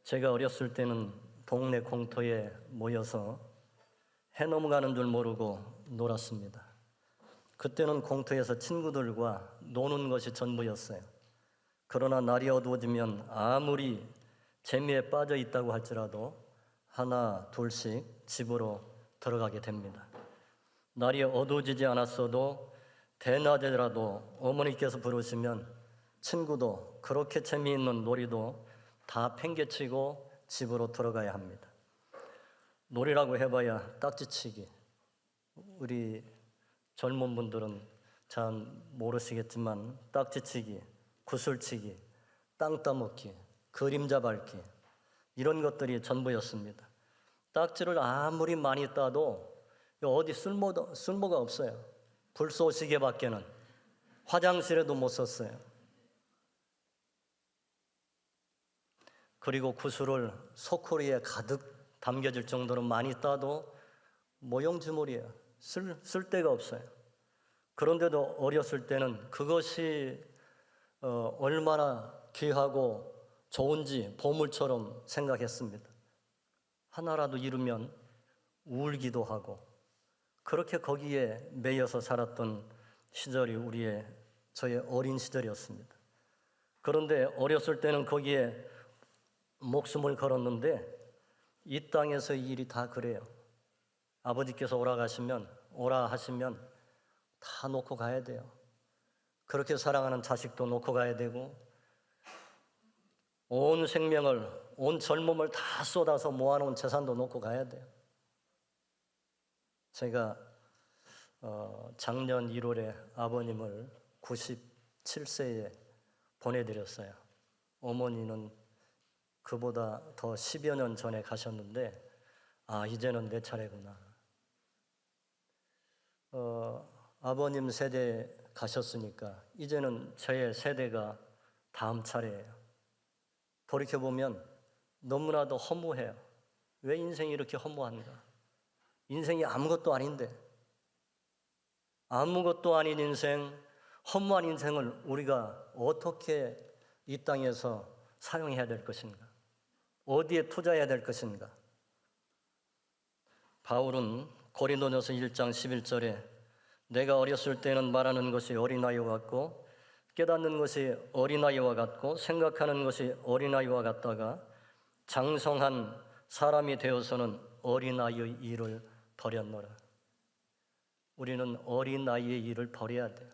제가 어렸을 때는 동네 공터에 모여서 해 넘어가는 줄 모르고 놀았습니다. 그때는 공터에서 친구들과 노는 것이 전부였어요. 그러나 날이 어두워지면 아무리 재미에 빠져 있다고 할지라도 하나 둘씩 집으로 들어가게 됩니다. 날이 어두워지지 않았어도 대낮에라도 어머니께서 부르시면 친구도 그렇게 재미있는 놀이도 다 팽개치고 집으로 들어가야 합니다. 놀이라고 해봐야 딱지치기. 우리 젊은 분들은 잘 모르시겠지만 딱지치기, 구슬치기, 땅 따먹기, 그림자 밟기 이런 것들이 전부였습니다. 딱지를 아무리 많이 따도 어디 쓸모가 없어요. 불쏘시개밖에는. 화장실에도 못 썼어요. 그리고 구슬을 소쿠리에 가득 담겨질 정도로 많이 따도 모형주물이에요. 쓸 데가 없어요. 그런데도 어렸을 때는 그것이 얼마나 귀하고 좋은지 보물처럼 생각했습니다. 하나라도 잃으면 울기도 하고 그렇게 거기에 매여서 살았던 시절이 저의 어린 시절이었습니다. 그런데 어렸을 때는 거기에 목숨을 걸었는데 이 땅에서 이 일이 다 그래요. 아버지께서 오라 하시면 다 놓고 가야 돼요. 그렇게 사랑하는 자식도 놓고 가야 되고 온 생명을, 온 젊음을 다 쏟아서 모아놓은 재산도 놓고 가야 돼요. 제가 작년 1월에 아버님을 97세에 보내드렸어요. 어머니는 그보다 더 10여 년 전에 가셨는데 이제는 내 차례구나. 아버님 세대 가셨으니까 이제는 저의 세대가 다음 차례예요. 돌이켜보면 너무나도 허무해요. 왜 인생이 이렇게 허무한가? 인생이 아무것도 아닌데 아무것도 아닌 인생, 허무한 인생을 우리가 어떻게 이 땅에서 사용해야 될 것인가? 어디에 투자해야 될 것인가? 바울은 고린도전서 1장 11절에 내가 어렸을 때는 말하는 것이 어린아이와 같고 깨닫는 것이 어린아이와 같고 생각하는 것이 어린아이와 같다가 장성한 사람이 되어서는 어린아이의 일을 버렸노라. 우리는 어린아이의 일을 버려야 돼요.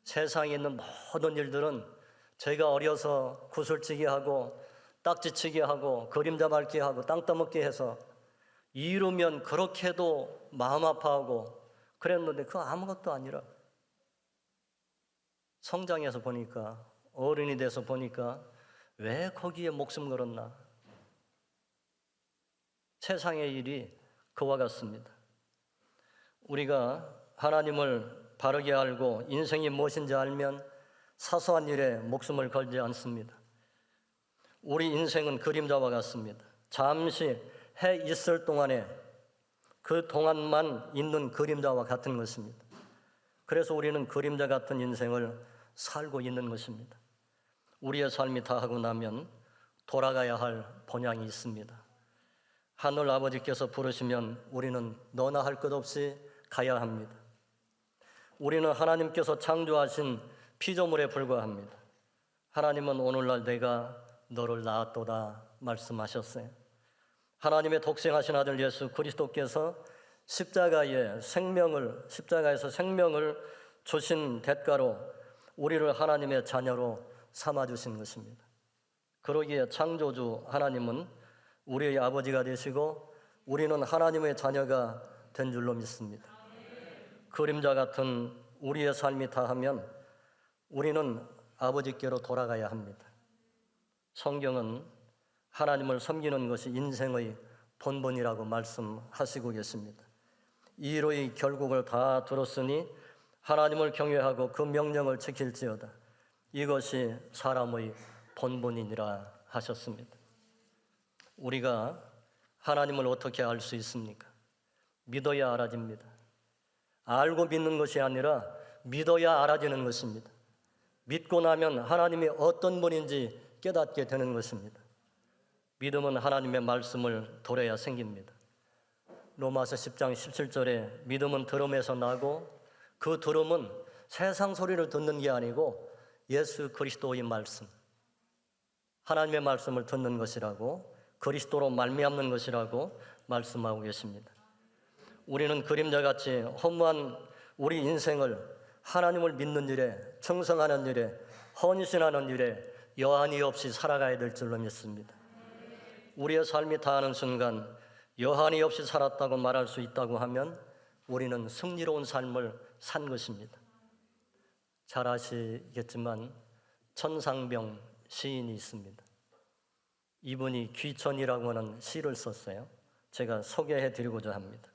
세상에 있는 모든 일들은 제가 어려서 구슬치기 하고 딱지치기 하고 그림자 밟기 하고 땅 따먹기 해서 이루면 그렇게도 마음 아파하고 그랬는데 그거 아무것도 아니라 성장해서 보니까 어른이 돼서 보니까 왜 거기에 목숨 걸었나? 세상의 일이 그와 같습니다. 우리가 하나님을 바르게 알고 인생이 무엇인지 알면 사소한 일에 목숨을 걸지 않습니다. 우리 인생은 그림자와 같습니다. 잠시 해 있을 동안에 그 동안만 있는 그림자와 같은 것입니다. 그래서 우리는 그림자 같은 인생을 살고 있는 것입니다. 우리의 삶이 다하고 나면 돌아가야 할 본향이 있습니다. 하늘 아버지께서 부르시면 우리는 너나 할 것 없이 가야 합니다. 우리는 하나님께서 창조하신 피조물에 불과합니다. 하나님은 오늘날 내가 너를 낳았도다 말씀하셨어요. 하나님의 독생하신 아들 예수 그리스도께서 십자가에서 생명을 주신 대가로 우리를 하나님의 자녀로 삼아주신 것입니다. 그러기에 창조주 하나님은 우리의 아버지가 되시고 우리는 하나님의 자녀가 된 줄로 믿습니다. 그림자 같은 우리의 삶이 다하면 우리는 아버지께로 돌아가야 합니다. 성경은 하나님을 섬기는 것이 인생의 본분이라고 말씀하시고 계십니다. 이로의 결국을 다 들었으니 하나님을 경외하고 그 명령을 지킬지어다. 이것이 사람의 본분이니라 하셨습니다. 우리가 하나님을 어떻게 알 수 있습니까? 믿어야 알아집니다. 알고 믿는 것이 아니라 믿어야 알아지는 것입니다. 믿고 나면 하나님이 어떤 분인지 깨닫게 되는 것입니다. 믿음은 하나님의 말씀을 들어야 생깁니다. 로마서 10장 17절에 믿음은 들음에서 나고 그 들음은 세상 소리를 듣는 게 아니고 예수 그리스도의 말씀, 하나님의 말씀을 듣는 것이라고, 그리스도로 말미암는 것이라고 말씀하고 계십니다. 우리는 그림자같이 허무한 우리 인생을 하나님을 믿는 일에, 충성하는 일에, 헌신하는 일에 여한이 없이 살아가야 될 줄로 믿습니다. 우리의 삶이 다하는 순간 여한이 없이 살았다고 말할 수 있다고 하면 우리는 승리로운 삶을 산 것입니다. 잘 아시겠지만 천상병 시인이 있습니다. 이분이 귀천이라고 하는 시를 썼어요. 제가 소개해 드리고자 합니다.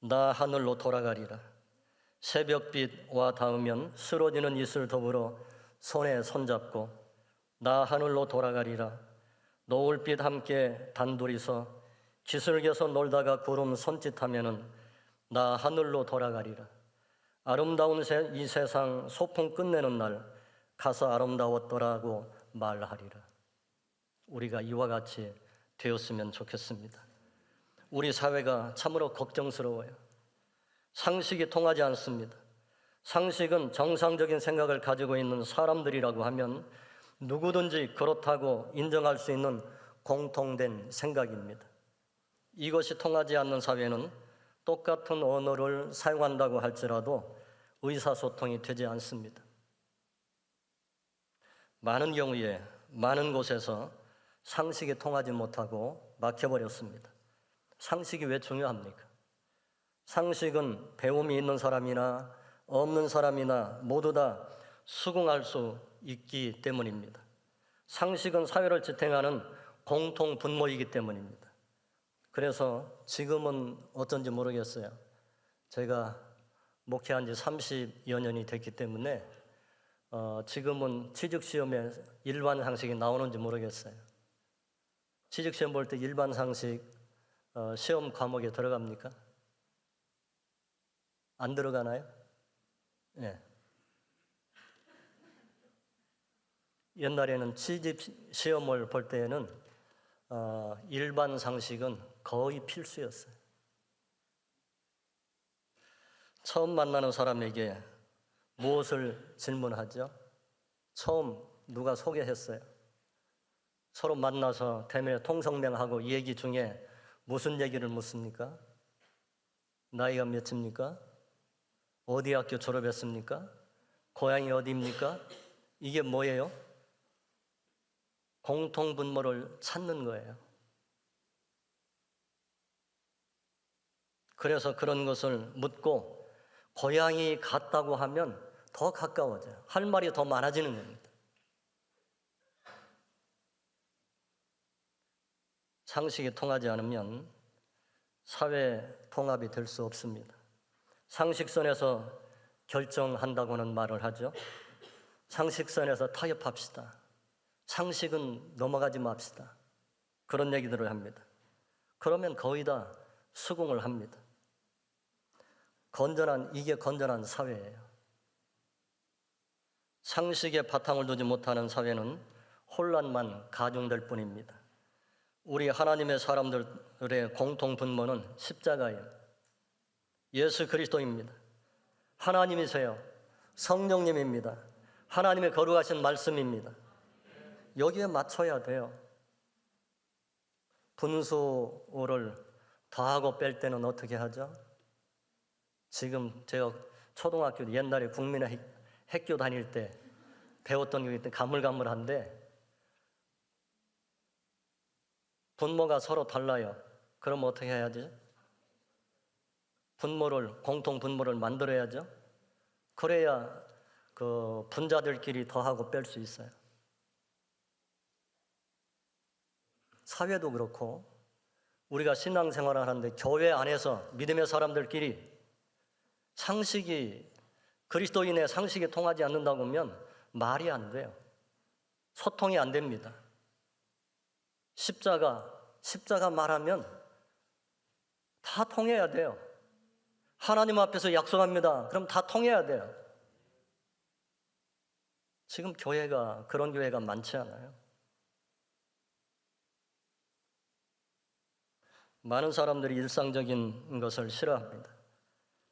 나 하늘로 돌아가리라. 새벽빛와 닿으면 쓰러지는 이슬 더불어 손에 손잡고 나 하늘로 돌아가리라. 노을빛 함께 단둘이서 기슭에서 놀다가 구름 손짓하면은 나 하늘로 돌아가리라. 아름다운 이 세상 소풍 끝내는 날 가서 아름다웠더라고 말하리라. 우리가 이와 같이 되었으면 좋겠습니다. 우리 사회가 참으로 걱정스러워요. 상식이 통하지 않습니다. 상식은 정상적인 생각을 가지고 있는 사람들이라고 하면 누구든지 그렇다고 인정할 수 있는 공통된 생각입니다. 이것이 통하지 않는 사회는 똑같은 언어를 사용한다고 할지라도 의사소통이 되지 않습니다. 많은 경우에 많은 곳에서 상식이 통하지 못하고 막혀버렸습니다. 상식이 왜 중요합니까? 상식은 배움이 있는 사람이나 없는 사람이나 모두 다 수긍할 수 있기 때문입니다. 상식은 사회를 지탱하는 공통 분모이기 때문입니다. 그래서 지금은 어쩐지 모르겠어요. 제가 목회한 지 30여 년이 됐기 때문에 지금은 취직시험에 일반 상식이 나오는지 모르겠어요. 취직시험 볼 때 일반 상식 시험 과목에 들어갑니까? 안 들어가나요? 네. 옛날에는 취직시험을 볼 때에는 일반 상식은 거의 필수였어요. 처음 만나는 사람에게 무엇을 질문하죠? 처음 누가 소개했어요? 서로 만나서 대면에 통성명하고 얘기 중에 무슨 얘기를 묻습니까? 나이가 몇입니까? 어디 학교 졸업했습니까? 고향이 어디입니까? 이게 뭐예요? 공통분모를 찾는 거예요. 그래서 그런 것을 묻고 고향이 같다고 하면 더 가까워져요. 할 말이 더 많아지는 겁니다. 상식이 통하지 않으면 사회 통합이 될 수 없습니다. 상식선에서 결정한다고는 말을 하죠. 상식선에서 타협합시다. 상식은 넘어가지 맙시다. 그런 얘기들을 합니다. 그러면 거의 다 수긍을 합니다. 이게 건전한 사회예요. 상식에 바탕을 두지 못하는 사회는 혼란만 가중될 뿐입니다. 우리 하나님의 사람들의 공통 분모는 십자가예요. 예수 그리스도입니다. 하나님이세요. 성령님입니다. 하나님의 거룩하신 말씀입니다. 여기에 맞춰야 돼요. 분수를 더하고 뺄 때는 어떻게 하죠? 지금 제가 초등학교 옛날에 국민의 학교 다닐 때 배웠던 게 가물가물한데 분모가 서로 달라요. 그럼 어떻게 해야지? 공통 분모를 만들어야죠. 그래야 그 분자들끼리 더하고 뺄 수 있어요. 사회도 그렇고 우리가 신앙생활을 하는데 교회 안에서 믿음의 사람들끼리 그리스도인의 상식이 통하지 않는다고 하면 말이 안 돼요. 소통이 안 됩니다. 십자가 말하면 다 통해야 돼요. 하나님 앞에서 약속합니다. 그럼 다 통해야 돼요. 지금 그런 교회가 많지 않아요. 많은 사람들이 일상적인 것을 싫어합니다.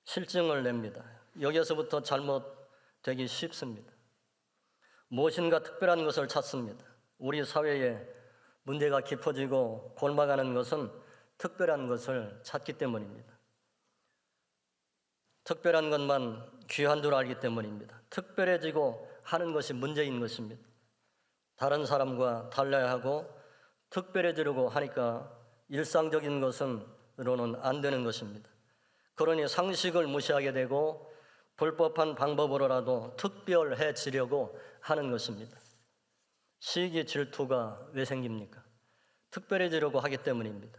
실증을 냅니다. 여기에서부터 잘못되기 쉽습니다. 무엇인가 특별한 것을 찾습니다. 우리 사회에 문제가 깊어지고 골마가는 것은 특별한 것을 찾기 때문입니다. 특별한 것만 귀한 줄 알기 때문입니다. 특별해지고 하는 것이 문제인 것입니다. 다른 사람과 달라야 하고 특별해지려고 하니까 일상적인 것으로는 안 되는 것입니다. 그러니 상식을 무시하게 되고 불법한 방법으로라도 특별해지려고 하는 것입니다. 시기 질투가 왜 생깁니까? 특별해지려고 하기 때문입니다.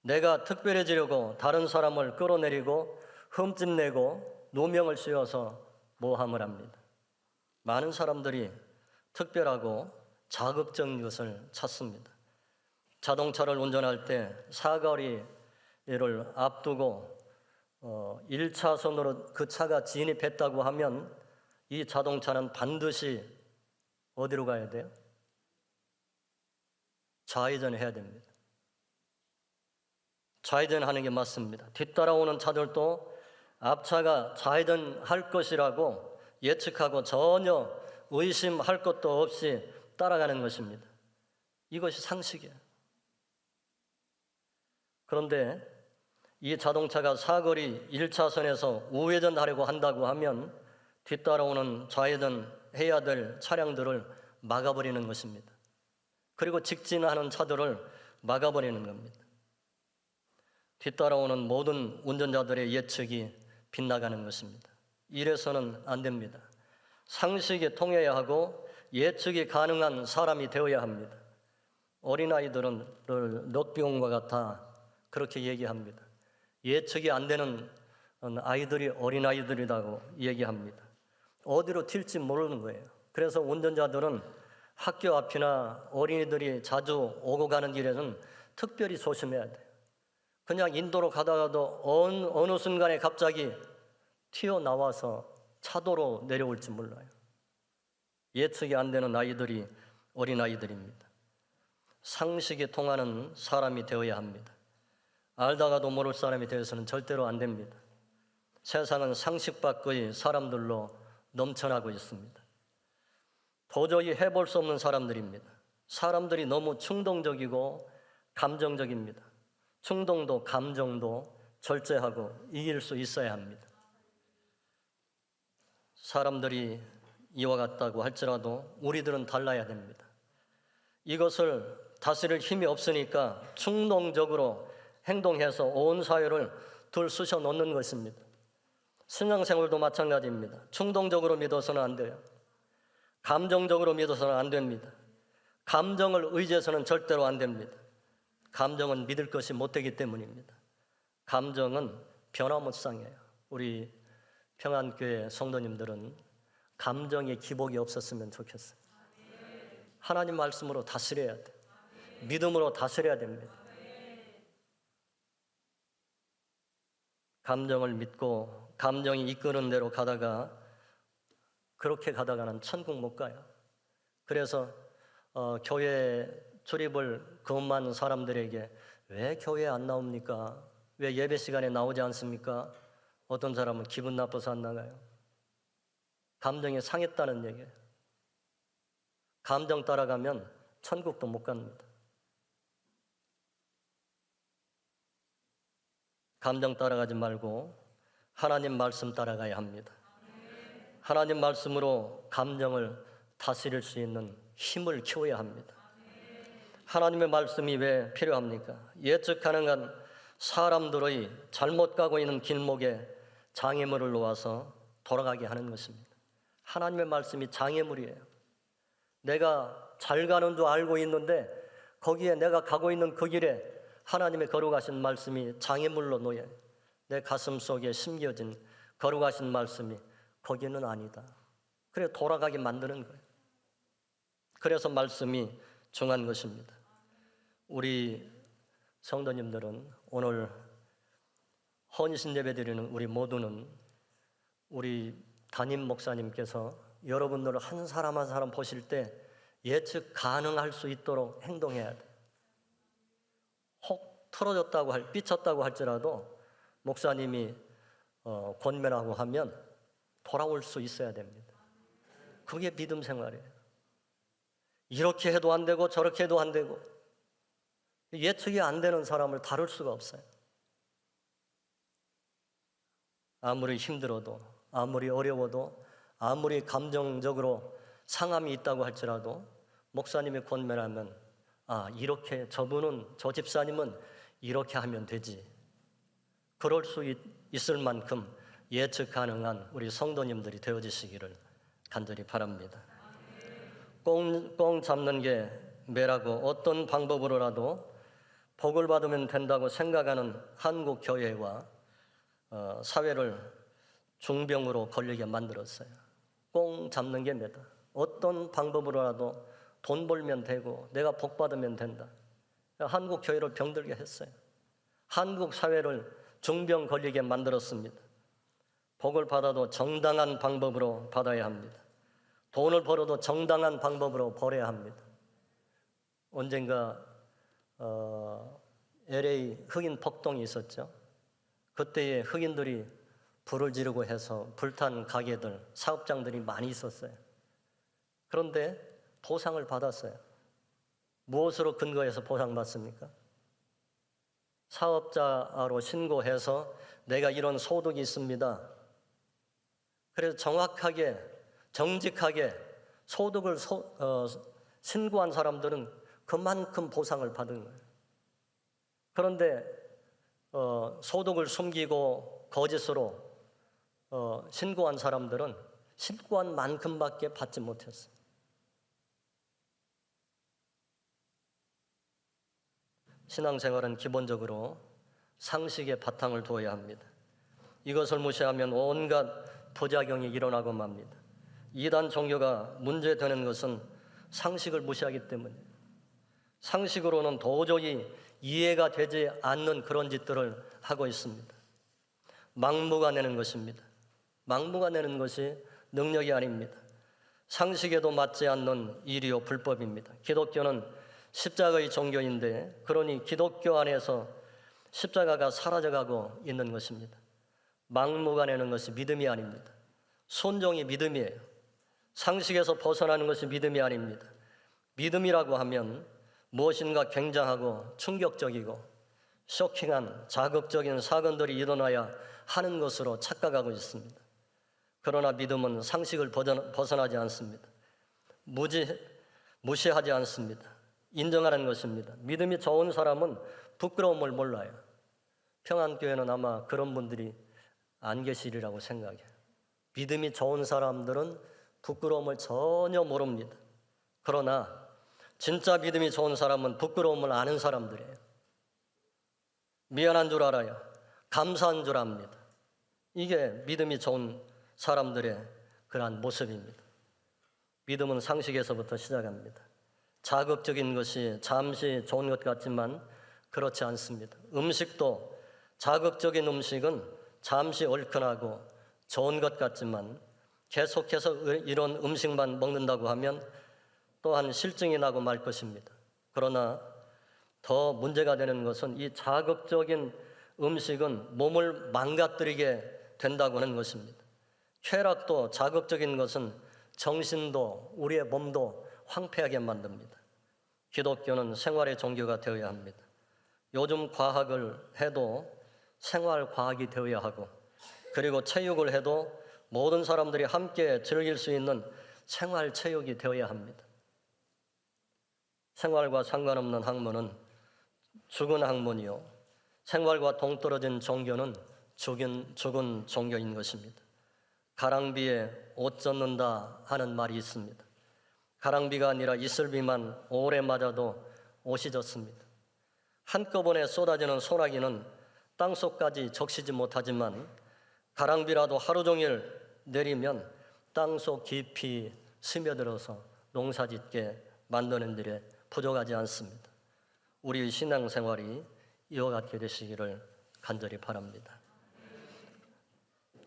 내가 특별해지려고 다른 사람을 끌어내리고 흠집내고 누명을 씌워서 모함을 합니다. 많은 사람들이 특별하고 자극적인 것을 찾습니다. 자동차를 운전할 때 사거리를 앞두고 1차선으로 그 차가 진입했다고 하면 이 자동차는 반드시 어디로 가야 돼요? 좌회전해야 됩니다. 좌회전하는 게 맞습니다. 뒤따라오는 차들도 앞차가 좌회전할 것이라고 예측하고 전혀 의심할 것도 없이 따라가는 것입니다. 이것이 상식이에요. 그런데 이 자동차가 사거리 1차선에서 우회전하려고 한다고 하면 뒤따라오는 좌회전해야 될 차량들을 막아버리는 것입니다. 그리고 직진하는 차들을 막아버리는 겁니다. 뒤따라오는 모든 운전자들의 예측이 빗나가는 것입니다. 이래서는 안 됩니다. 상식이 통해야 하고 예측이 가능한 사람이 되어야 합니다. 어린아이들을 럭비공과 같아 그렇게 얘기합니다. 예측이 안 되는 아이들이 어린아이들이라고 얘기합니다. 어디로 튈지 모르는 거예요. 그래서 운전자들은 학교 앞이나 어린이들이 자주 오고 가는 길에는 특별히 조심해야 돼요. 그냥 인도로 가다가도 어느 순간에 갑자기 튀어나와서 차도로 내려올지 몰라요. 예측이 안 되는 아이들이 어린아이들입니다. 상식이 통하는 사람이 되어야 합니다. 알다가도 모를 사람이 되어서는 절대로 안 됩니다. 세상은 상식 밖의 사람들로 넘쳐나고 있습니다. 도저히 해볼 수 없는 사람들입니다. 사람들이 너무 충동적이고 감정적입니다. 충동도 감정도 절제하고 이길 수 있어야 합니다. 사람들이 이와 같다고 할지라도 우리들은 달라야 됩니다. 이것을 다스릴 힘이 없으니까 충동적으로 행동해서 온 사회를 들쑤셔 놓는 것입니다. 신앙생활도 마찬가지입니다. 충동적으로 믿어서는 안 돼요. 감정적으로 믿어서는 안 됩니다. 감정을 의지해서는 절대로 안 됩니다. 감정은 믿을 것이 못 되기 때문입니다. 감정은 변화무쌍해요. 우리 평안교회 성도님들은 감정의 기복이 없었으면 좋겠어요. 하나님 말씀으로 다스려야 돼요. 믿음으로 다스려야 됩니다. 감정을 믿고 감정이 이끄는 대로 가다가 그렇게 가다가는 천국 못 가요. 그래서 교회 출입을 금한 사람들에게 왜 교회에 안 나옵니까? 왜 예배 시간에 나오지 않습니까? 어떤 사람은 기분 나빠서 안 나가요. 감정이 상했다는 얘기예요. 감정 따라가면 천국도 못 갑니다. 감정 따라가지 말고 하나님 말씀 따라가야 합니다. 하나님 말씀으로 감정을 다스릴 수 있는 힘을 키워야 합니다. 하나님의 말씀이 왜 필요합니까? 예측 가능한 사람들의 잘못 가고 있는 길목에 장애물을 놓아서 돌아가게 하는 것입니다. 하나님의 말씀이 장애물이에요. 내가 잘 가는 줄 알고 있는데 거기에 내가 가고 있는 그 길에 하나님의 거룩하신 말씀이 장애물로 놓여 내 가슴 속에 심겨진 거룩하신 말씀이 거기는 아니다. 그래 돌아가게 만드는 거예요. 그래서 말씀이 중요한 것입니다. 우리 성도님들은 오늘 헌신 예배 드리는 우리 모두는 우리 담임 목사님께서 여러분들을 한 사람 한 사람 보실 때 예측 가능할 수 있도록 행동해야 돼요. 혹 삐쳤다고 할지라도 목사님이 권면하고 하면 돌아올 수 있어야 됩니다. 그게 믿음 생활이에요. 이렇게 해도 안 되고 저렇게 해도 안 되고 예측이 안 되는 사람을 다룰 수가 없어요. 아무리 힘들어도, 아무리 어려워도, 아무리 감정적으로 상함이 있다고 할지라도 목사님이 권면하면 이렇게 저 집사님은 이렇게 하면 되지. 그럴 수 있을 만큼 예측 가능한 우리 성도님들이 되어지시기를 간절히 바랍니다. 꽁 잡는 게 매라고 어떤 방법으로라도 복을 받으면 된다고 생각하는 한국 교회와 사회를 중병으로 걸리게 만들었어요. 꽁 잡는 게 매다. 어떤 방법으로라도 돈 벌면 되고 내가 복 받으면 된다. 한국 교회를 병들게 했어요. 한국 사회를 중병 걸리게 만들었습니다. 복을 받아도 정당한 방법으로 받아야 합니다. 돈을 벌어도 정당한 방법으로 벌어야 합니다. 언젠가 LA 흑인 폭동이 있었죠. 그때에 흑인들이 불을 지르고 해서 불탄 가게들, 사업장들이 많이 있었어요. 그런데 보상을 받았어요. 무엇으로 근거해서 보상받습니까? 사업자로 신고해서 내가 이런 소득이 있습니다. 그래서 정확하게, 정직하게 소득을 신고한 사람들은 그만큼 보상을 받은 거예요. 그런데 소득을 숨기고 거짓으로 신고한 사람들은 신고한 만큼밖에 받지 못했어요. 신앙생활은 기본적으로 상식의 바탕을 두어야 합니다. 이것을 무시하면 온갖 부작용이 일어나고 맙니다. 이단 종교가 문제되는 것은 상식을 무시하기 때문이에요. 상식으로는 도저히 이해가 되지 않는 그런 짓들을 하고 있습니다. 막무가내는 것입니다. 막무가내는 것이 능력이 아닙니다. 상식에도 맞지 않는 일이요 불법입니다. 기독교는 십자가의 종교인데 그러니 기독교 안에서 십자가가 사라져가고 있는 것입니다. 막무가내는 것이 믿음이 아닙니다. 순종이 믿음이에요. 상식에서 벗어나는 것이 믿음이 아닙니다. 믿음이라고 하면 무엇인가 굉장하고 충격적이고 쇼킹한 자극적인 사건들이 일어나야 하는 것으로 착각하고 있습니다. 그러나 믿음은 상식을 벗어나지 않습니다. 무시하지 않습니다. 인정하는 것입니다. 믿음이 좋은 사람은 부끄러움을 몰라요. 평안교회는 아마 그런 분들이 안 계시리라고 생각해요. 믿음이 좋은 사람들은 부끄러움을 전혀 모릅니다. 그러나 진짜 믿음이 좋은 사람은 부끄러움을 아는 사람들이에요. 미안한 줄 알아요. 감사한 줄 압니다. 이게 믿음이 좋은 사람들의 그러한 모습입니다. 믿음은 상식에서부터 시작합니다. 자극적인 것이 잠시 좋은 것 같지만 그렇지 않습니다. 음식도 자극적인 음식은 잠시 얼큰하고 좋은 것 같지만 계속해서 이런 음식만 먹는다고 하면 또한 실증이 나고 말 것입니다. 그러나 더 문제가 되는 것은 이 자극적인 음식은 몸을 망가뜨리게 된다고 하는 것입니다. 쾌락도 자극적인 것은 정신도 우리의 몸도 황폐하게 만듭니다. 기독교는 생활의 종교가 되어야 합니다. 요즘 과학을 해도 생활과학이 되어야 하고 그리고 체육을 해도 모든 사람들이 함께 즐길 수 있는 생활체육이 되어야 합니다. 생활과 상관없는 학문은 죽은 학문이요 생활과 동떨어진 종교는 죽은 종교인 것입니다. 가랑비에 옷 젖는다 하는 말이 있습니다. 가랑비가 아니라 이슬비만 오래 맞아도 옷이 젖습니다. 한꺼번에 쏟아지는 소나기는 땅속까지 적시지 못하지만 가랑비라도 하루 종일 내리면 땅속 깊이 스며들어서 농사짓게 만드는 일에 부족하지 않습니다. 우리 신앙생활이 이와 같게 되시기를 간절히 바랍니다.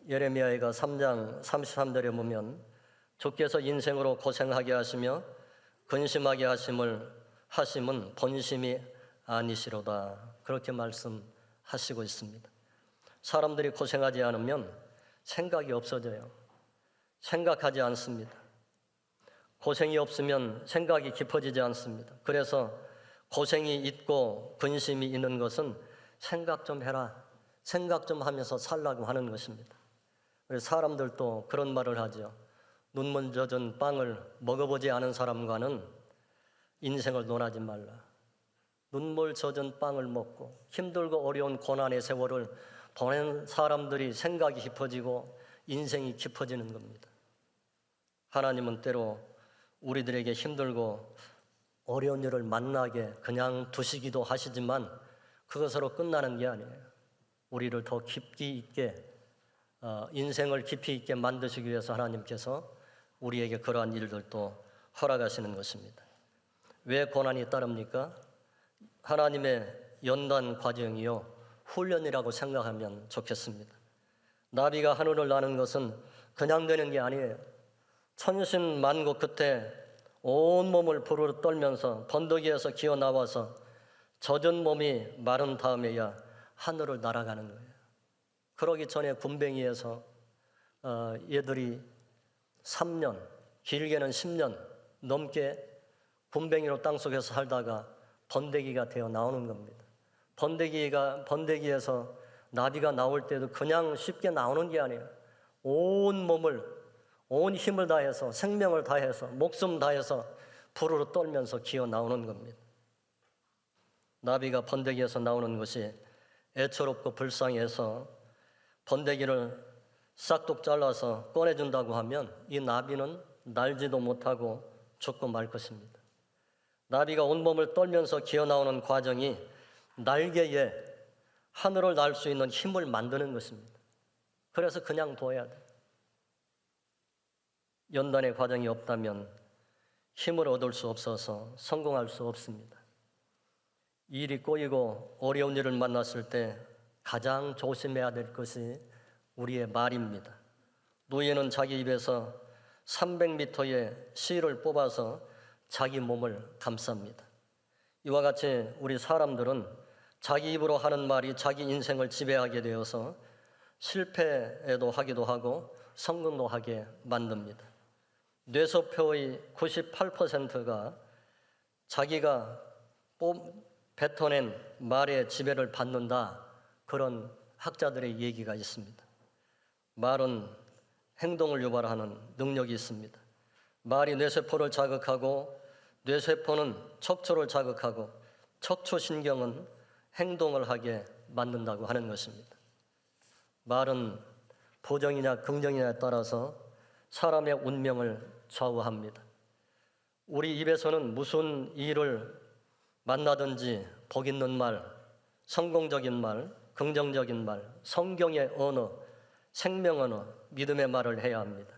예레미야가 3장 33절에 보면 주께서 인생으로 고생하게 하시며 근심하게 하심은 본심이 아니시로다 그렇게 말씀하시고 있습니다. 사람들이 고생하지 않으면 생각이 없어져요. 생각하지 않습니다. 고생이 없으면 생각이 깊어지지 않습니다. 그래서 고생이 있고 근심이 있는 것은 생각 좀 해라, 생각 좀 하면서 살라고 하는 것입니다. 그래서 사람들도 그런 말을 하죠. 눈물 젖은 빵을 먹어보지 않은 사람과는 인생을 논하지 말라. 눈물 젖은 빵을 먹고 힘들고 어려운 고난의 세월을 보낸 사람들이 생각이 깊어지고 인생이 깊어지는 겁니다. 하나님은 때로 우리들에게 힘들고 어려운 일을 만나게 그냥 두시기도 하시지만 그것으로 끝나는 게 아니에요. 우리를 더 깊이 있게 인생을 깊이 있게 만드시기 위해서 하나님께서 우리에게 그러한 일들도 허락하시는 것입니다. 왜 고난이 따릅니까? 하나님의 연단 과정이요 훈련이라고 생각하면 좋겠습니다. 나비가 하늘을 나는 것은 그냥 되는 게 아니에요. 천신만고 끝에 온몸을 부르르 떨면서 번데기에서 기어 나와서 젖은 몸이 마른 다음에야 하늘을 날아가는 거예요. 그러기 전에 군뱅이에서 얘들이 3년, 길게는 10년 넘게 군뱅이로 땅속에서 살다가 번데기가 되어 나오는 겁니다. 번데기에서 나비가 나올 때도 그냥 쉽게 나오는 게 아니에요. 온 힘을 다해서 생명을 다해서 목숨 다해서 부르르 떨면서 기어 나오는 겁니다. 나비가 번데기에서 나오는 것이 애처롭고 불쌍해서 번데기를 싹둑 잘라서 꺼내준다고 하면 이 나비는 날지도 못하고 죽고 말 것입니다. 나비가 온몸을 떨면서 기어 나오는 과정이 날개에 하늘을 날 수 있는 힘을 만드는 것입니다. 그래서 그냥 둬야 돼요. 연단의 과정이 없다면 힘을 얻을 수 없어서 성공할 수 없습니다. 일이 꼬이고 어려운 일을 만났을 때 가장 조심해야 될 것이 우리의 말입니다. 노예는 자기 입에서 300m의 실을 뽑아서 자기 몸을 감쌉니다. 이와 같이 우리 사람들은 자기 입으로 하는 말이 자기 인생을 지배하게 되어서 실패도 하기도 하고 성공도 하게 만듭니다. 뇌소표의 98%가 자기가 뱉어낸 말의 지배를 받는다, 그런 학자들의 얘기가 있습니다. 말은 행동을 유발하는 능력이 있습니다. 말이 뇌세포를 자극하고 뇌세포는 척추를 자극하고 척추신경은 행동을 하게 만든다고 하는 것입니다. 말은 부정이냐 긍정이냐에 따라서 사람의 운명을 좌우합니다. 우리 입에서는 무슨 일을 만나든지 복 있는 말, 성공적인 말, 긍정적인 말, 성경의 언어, 생명 언어, 믿음의 말을 해야 합니다.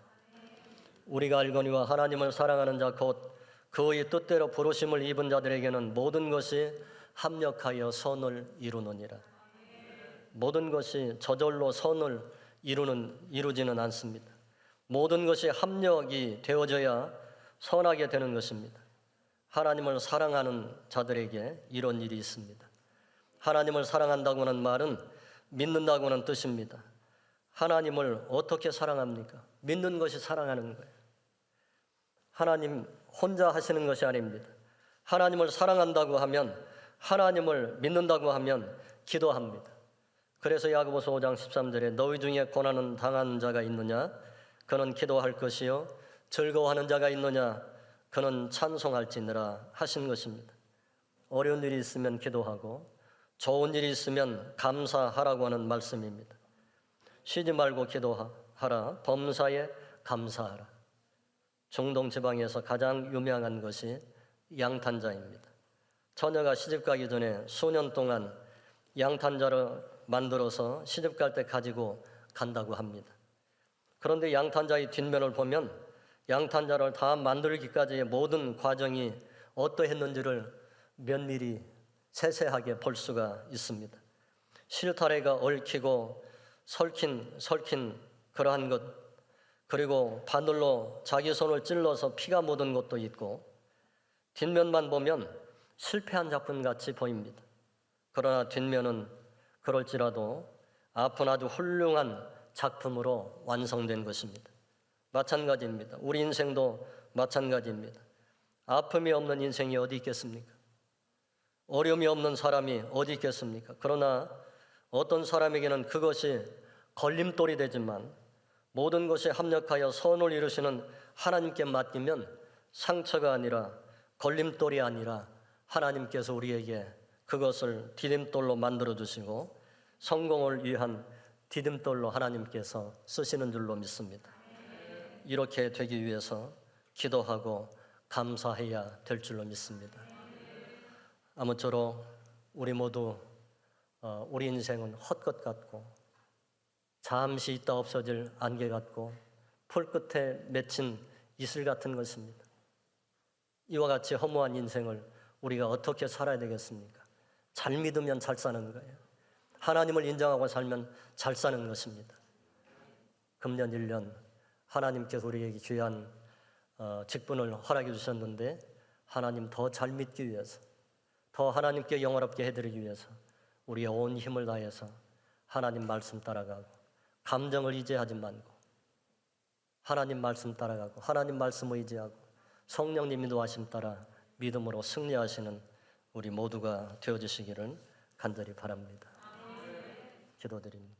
우리가 알거니와 하나님을 사랑하는 자 곧 그의 뜻대로 부르심을 입은 자들에게는 모든 것이 합력하여 선을 이루느니라. 모든 것이 저절로 선을 이루지는 않습니다. 모든 것이 합력이 되어져야 선하게 되는 것입니다. 하나님을 사랑하는 자들에게 이런 일이 있습니다. 하나님을 사랑한다고 하는 말은 믿는다고 하는 뜻입니다. 하나님을 어떻게 사랑합니까? 믿는 것이 사랑하는 거예요. 하나님 혼자 하시는 것이 아닙니다. 하나님을 사랑한다고 하면, 하나님을 믿는다고 하면 기도합니다. 그래서 야고보서 5장 13절에 너희 중에 고난을 당한 자가 있느냐? 그는 기도할 것이요 즐거워하는 자가 있느냐? 그는 찬송할지니라 하신 것입니다. 어려운 일이 있으면 기도하고 좋은 일이 있으면 감사하라고 하는 말씀입니다. 쉬지 말고 기도하라. 범사에 감사하라. 중동 지방에서 가장 유명한 것이 양탄자입니다. 처녀가 시집가기 전에 수년 동안 양탄자를 만들어서 시집갈 때 가지고 간다고 합니다. 그런데 양탄자의 뒷면을 보면 양탄자를 다 만들기까지의 모든 과정이 어떠했는지를 면밀히 세세하게 볼 수가 있습니다. 실타래가 얽히고 설킨 그러한 것, 그리고 바늘로 자기 손을 찔러서 피가 묻은 것도 있고, 뒷면만 보면 실패한 작품 같이 보입니다. 그러나 뒷면은 그럴지라도 앞은 아주 훌륭한 작품으로 완성된 것입니다. 마찬가지입니다. 우리 인생도 마찬가지입니다. 아픔이 없는 인생이 어디 있겠습니까? 어려움이 없는 사람이 어디 있겠습니까? 그러나 어떤 사람에게는 그것이 걸림돌이 되지만 모든 것이 합력하여 선을 이루시는 하나님께 맡기면 상처가 아니라 걸림돌이 아니라 하나님께서 우리에게 그것을 디딤돌로 만들어 주시고 성공을 위한 디딤돌로 하나님께서 쓰시는 줄로 믿습니다. 이렇게 되기 위해서 기도하고 감사해야 될 줄로 믿습니다. 아무쪼록 우리 모두 우리 인생은 헛것 같고 잠시 있다 없어질 안개 같고 풀 끝에 맺힌 이슬 같은 것입니다. 이와 같이 허무한 인생을 우리가 어떻게 살아야 되겠습니까? 잘 믿으면 잘 사는 거예요. 하나님을 인정하고 살면 잘 사는 것입니다. 금년 1년 하나님께서 우리에게 귀한 직분을 허락해 주셨는데 하나님 더 잘 믿기 위해서 더 하나님께 영화롭게 해드리기 위해서 우리의 온 힘을 다해서 하나님 말씀 따라가고 감정을 의지하지 말고 하나님 말씀 따라가고 하나님 말씀 의지하고 성령님 인도하심 따라 믿음으로 승리하시는 우리 모두가 되어주시기를 간절히 바랍니다. 기도드립니다.